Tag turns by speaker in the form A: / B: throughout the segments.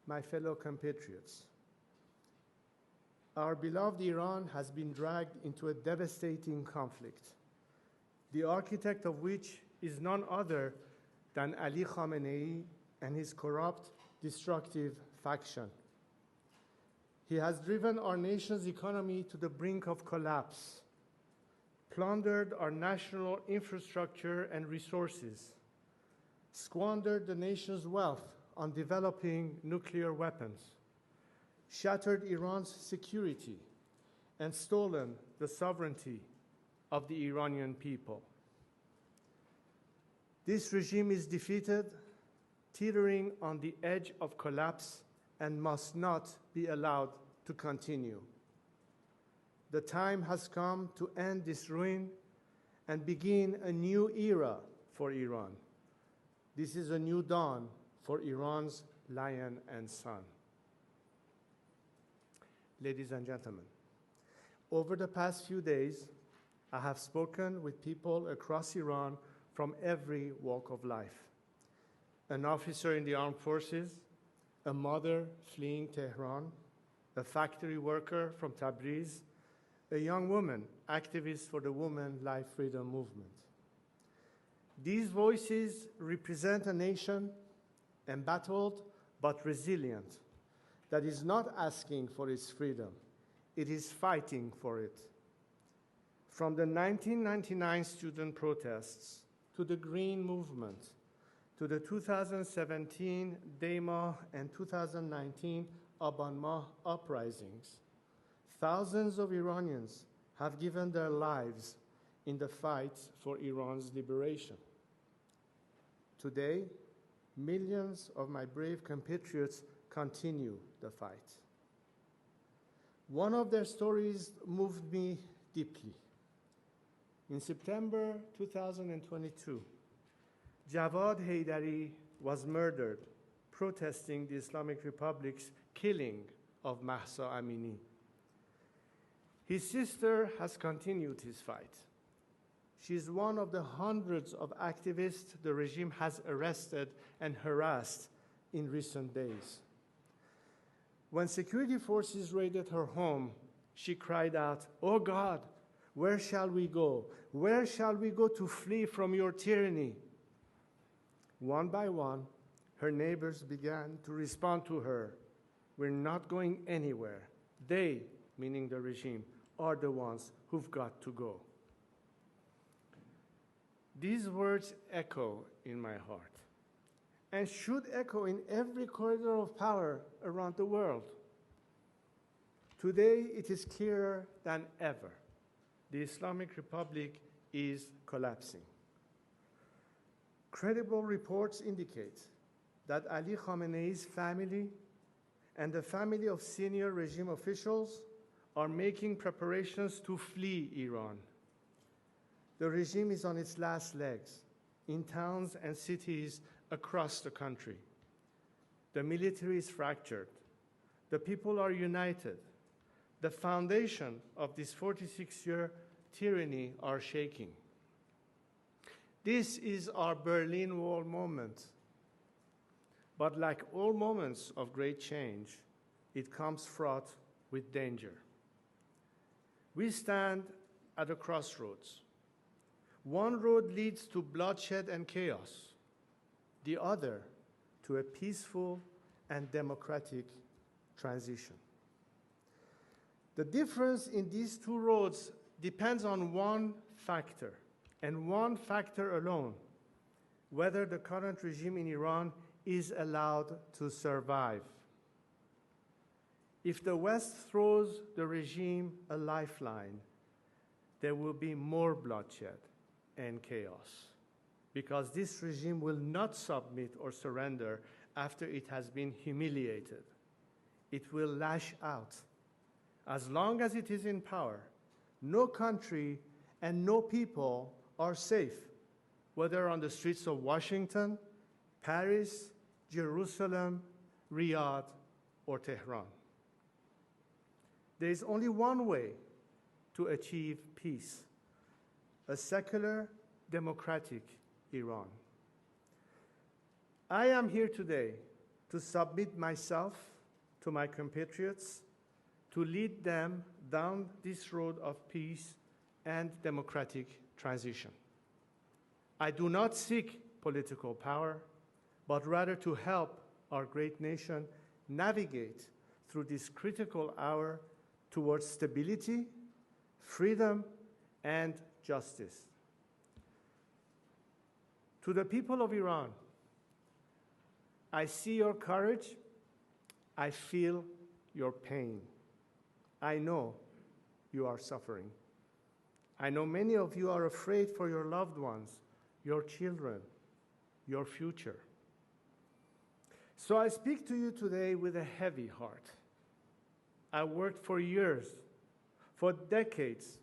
A: my fellow compatriots. Our beloved Iran has been dragged into a devastating conflict, the architect of which is none other than Ali Khamenei and his corrupt, destructive faction. He has driven our nation's economy to the brink of collapse, plundered our national infrastructure and resources, squandered the nation's wealth on developing nuclear weapons, shattered Iran's security, and stolen the sovereignty of the Iranian people. This regime is defeated, teetering on the edge of collapse, and must not be allowed to continue. The time has come to end this ruin and begin a new era for Iran. This is a new dawn for Iran's lion and son. Ladies and gentlemen, over the past few days, I have spoken with people across Iran from every walk of life. An officer in the armed forces, a mother fleeing Tehran, a factory worker from Tabriz, a young woman, activist for the Women Life Freedom Movement. These voices represent a nation embattled but resilient, that is not asking for its freedom, it is fighting for it. From the 1999 student protests to the Green Movement, to the 2017 Dema and 2019 Aban Mah uprisings, thousands of Iranians have given their lives in the fight for Iran's liberation. Today, millions of my brave compatriots continue the fight. One of their stories moved me deeply. In September 2022, Javad Haydari was murdered protesting the Islamic Republic's killing of Mahsa Amini. His sister has continued his fight. She is one of the hundreds of activists the regime has arrested and harassed in recent days. When security forces raided her home, she cried out, "Oh God, where shall we go? Where shall we go to flee from your tyranny?" One by one, her neighbors began to respond to her, "We're not going anywhere. They," meaning the regime, "are the ones who've got to go." These words echo in my heart and should echo in every corridor of power around the world. Today, it is clearer than ever. The Islamic Republic is collapsing. Credible reports indicate that Ali Khamenei's family and the family of senior regime officials are making preparations to flee Iran. The regime is on its last legs in towns and cities across the country. The military is fractured. The people are united. The foundation of this 46-year tyranny are shaking. This is our Berlin Wall moment. But like all moments of great change, it comes fraught with danger. We stand at a crossroads. One road leads to bloodshed and chaos, the other to a peaceful and democratic transition. The difference in these two roads depends on one factor, and one factor alone: whether the current regime in Iran is allowed to survive. If the West throws the regime a lifeline, there will be more bloodshed and chaos, because this regime will not submit or surrender after it has been humiliated. It will lash out. As long as it is in power, no country and no people are safe, whether on the streets of Washington, Paris, Jerusalem, Riyadh, or Tehran. There is only one way to achieve peace: a secular, democratic Iran. I am here today to submit myself to my compatriots, to lead them down this road of peace and democratic transition. I do not seek political power, but rather to help our great nation navigate through this critical hour towards stability, freedom, and justice. To the people of Iran, I see your courage, I feel your pain. I know you are suffering. I know many of you are afraid for your loved ones, your children, your future. So I speak to you today with a heavy heart. I worked for years, for decades,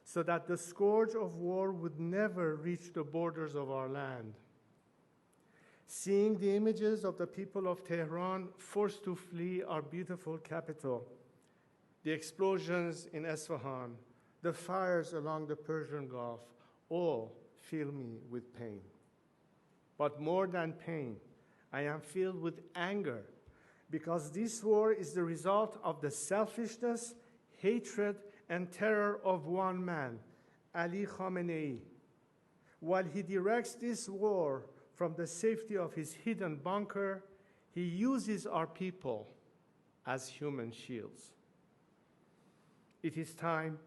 A: so that the scourge of war would never reach the borders of our land. Seeing the images of the people of Tehran forced to flee our beautiful capital, the explosions in Isfahan, the fires along the Persian Gulf, all fill me with pain. But more than pain, I am filled with anger because this war is the result of the selfishness, hatred, and terror of one man, Ali Khamenei. While he directs this war from the safety of his hidden bunker, he uses our people as human shields. It is time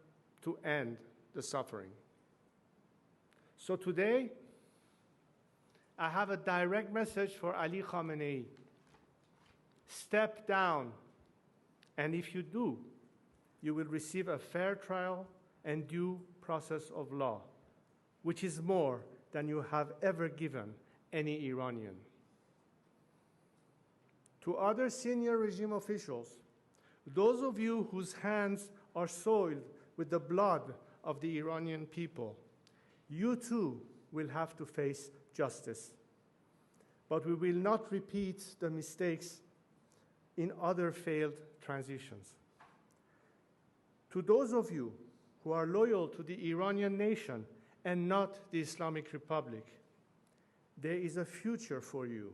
A: to end the suffering. So today, I have a direct message for Ali Khamenei. Step down, and if you do, you will receive a fair trial and due process of law, which is more than you have ever given any Iranian. To other senior regime officials, those of you whose hands are soiled with the blood of the Iranian people, you too will have to face justice. But we will not repeat the mistakes in other failed transitions. To those of you who are loyal to the Iranian nation and not the Islamic Republic, there is a future for you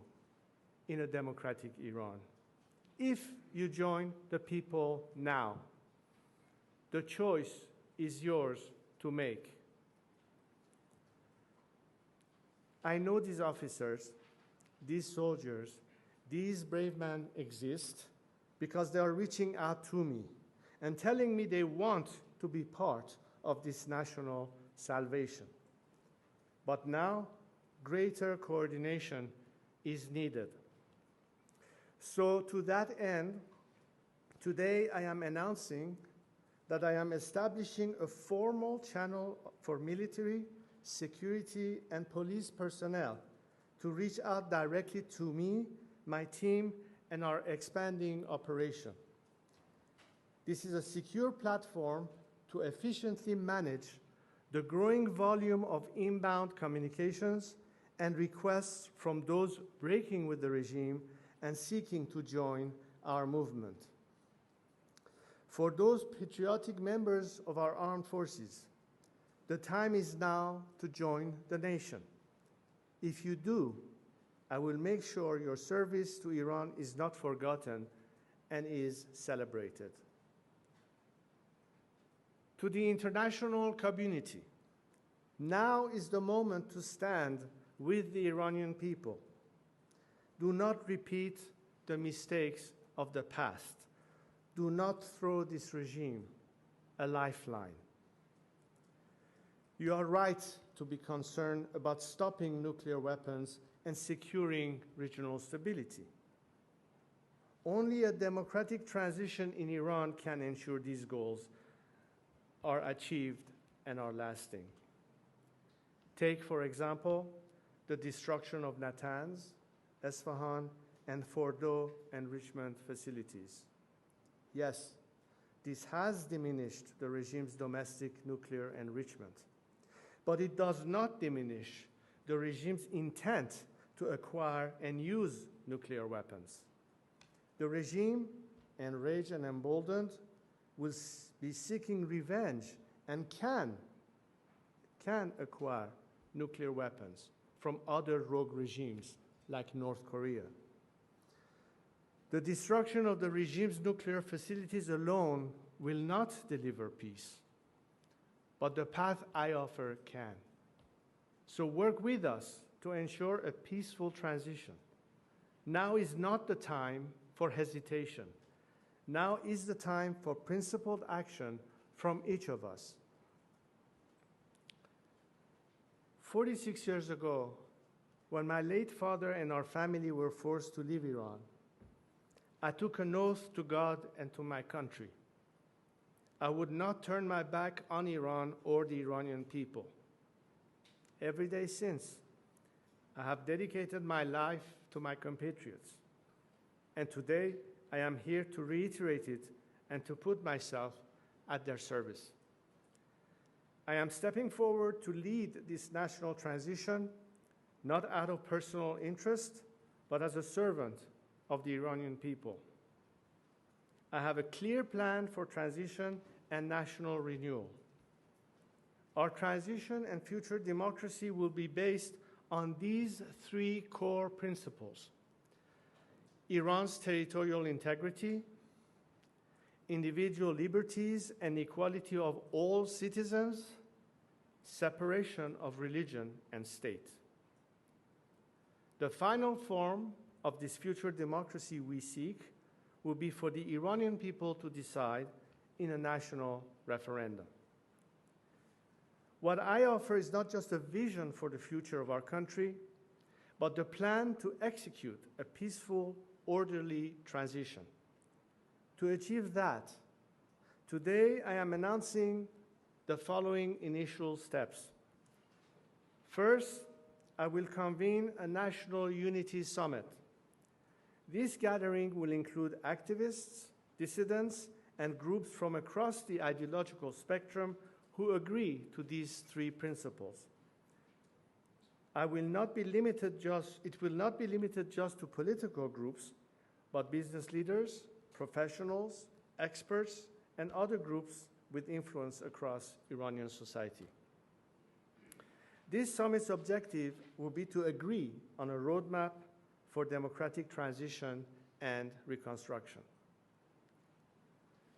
A: in a democratic Iran. If you join the people now, the choice is yours to make. I know these officers, these soldiers, these brave men exist because they are reaching out to me and telling me they want to be part of this national salvation. But now, greater coordination is needed. So to that end, today I am announcing that I am establishing a formal channel for military, security, and police personnel to reach out directly to me, my team, and our expanding operation. This is a secure platform to efficiently manage the growing volume of inbound communications and requests from those breaking with the regime and seeking to join our movement. For those patriotic members of our armed forces, the time is now to join the nation. If you do, I will make sure your service to Iran is not forgotten and is celebrated. To the international community, now is the moment to stand with the Iranian people. Do not repeat the mistakes of the past. Do not throw this regime a lifeline. You are right to be concerned about stopping nuclear weapons and securing regional stability. Only a democratic transition in Iran can ensure these goals are achieved and are lasting. Take, for example, the destruction of Natanz, Isfahan, and Fordo enrichment facilities. Yes, this has diminished the regime's domestic nuclear enrichment, but it does not diminish the regime's intent to acquire and use nuclear weapons. The regime, enraged and emboldened, will be seeking revenge and can acquire nuclear weapons from other rogue regimes like North Korea. The destruction of the regime's nuclear facilities alone will not deliver peace, but the path I offer can. So work with us to ensure a peaceful transition. Now is not the time for hesitation. Now is the time for principled action from each of us. 46 years ago, when my late father and our family were forced to leave Iran, I took an oath to God and to my country. I would not turn my back on Iran or the Iranian people. Every day since, I have dedicated my life to my compatriots. And today, I am here to reiterate it and to put myself at their service. I am stepping forward to lead this national transition, not out of personal interest, but as a servant of the Iranian people. I have a clear plan for transition and national renewal. Our transition and future democracy will be based on these three core principles: Iran's territorial integrity, individual liberties and equality of all citizens, separation of religion and state. The final form of this future democracy we seek will be for the Iranian people to decide in a national referendum. What I offer is not just a vision for the future of our country, but the plan to execute a peaceful, orderly transition. To achieve that, today I am announcing the following initial steps. First, I will convene a National Unity Summit. This gathering will include activists, dissidents, and groups from across the ideological spectrum who agree to these three principles. It will not be limited just to political groups, but business leaders, professionals, experts, and other groups with influence across Iranian society. This summit's objective will be to agree on a roadmap for democratic transition and reconstruction.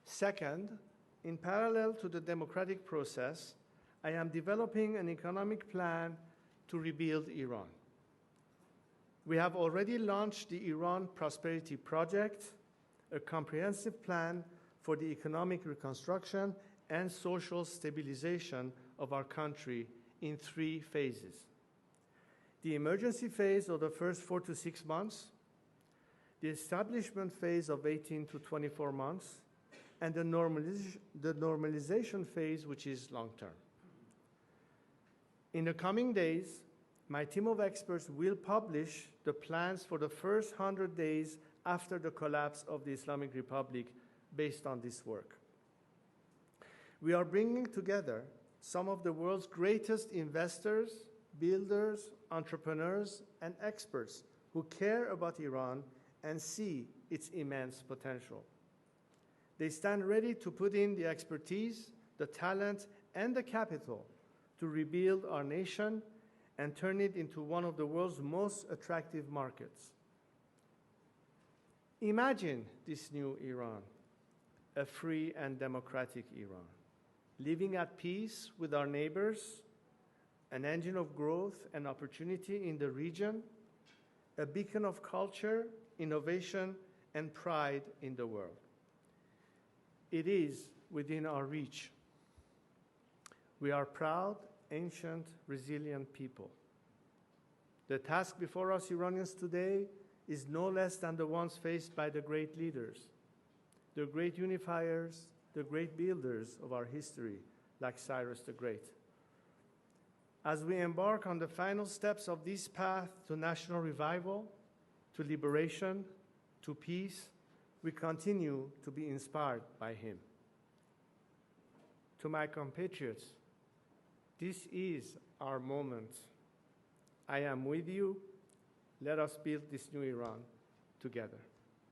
A: Second, in parallel to the democratic process, I am developing an economic plan to rebuild Iran. We have already launched the Iran Prosperity Project, a comprehensive plan for the economic reconstruction and social stabilization of our country in 3 phases. The emergency phase of the first 4 to 6 months, the establishment phase of 18 to 24 months, and the normalization phase, which is long-term. In the coming days, my team of experts will publish the plans for the first 100 days after the collapse of the Islamic Republic based on this work. We are bringing together some of the world's greatest investors, builders, entrepreneurs, and experts who care about Iran and see its immense potential. They stand ready to put in the expertise, the talent, and the capital to rebuild our nation and turn it into one of the world's most attractive markets. Imagine this new Iran, a free and democratic Iran, living at peace with our neighbors, an engine of growth and opportunity in the region, a beacon of culture, innovation, and pride in the world. It is within our reach. We are proud, ancient, resilient people. The task before us Iranians today is no less than the ones faced by the great leaders, the great unifiers, the great builders of our history, like Cyrus the Great. As we embark on the final steps of this path to national revival, to liberation, to peace, we continue to be inspired by him. To my compatriots, this is our moment. I am with you. Let us build this new Iran together.